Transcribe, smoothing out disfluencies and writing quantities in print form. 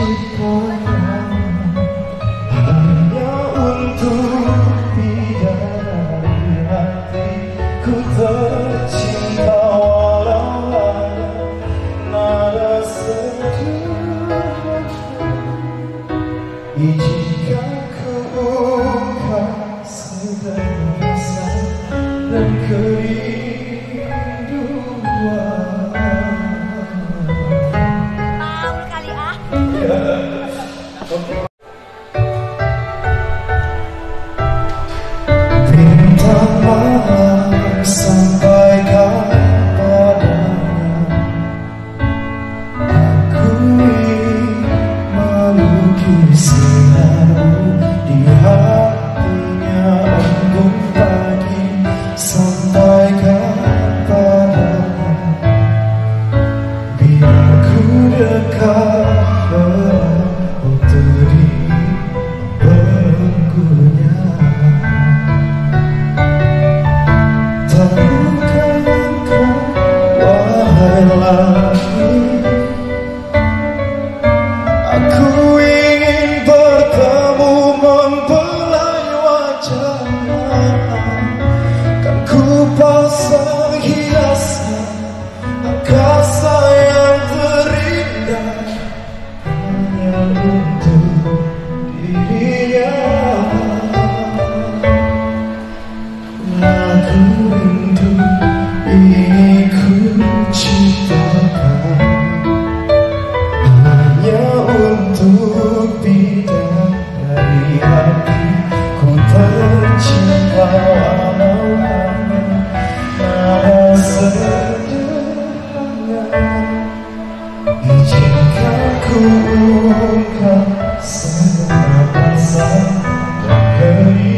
ciptakan hanya untuk bidadari hatiku tercinta, walau hanya nada seduh. Izinkan ku ungkap segala rasa dan kerinduan. Maul kali ah. Bintang malam sampaikan padanya, aku ingin melukis sinarmu di hatinya. Embun pagi sampaikan padanya, biar ku dekat untuk dibelenggunya. Tahukah engkau wahai langit, aku ingin bertemu mempelai wajahnya. Kan ku pasang hiasnya angkasa yang terindah hanya untuk dirinya. Lagu rindu ini ku ciptakan hanya untuk bidadari hatiku tercinta, walau hanya nada sederhana. Izinkan ku ungkap segala rasa dan kerinduan.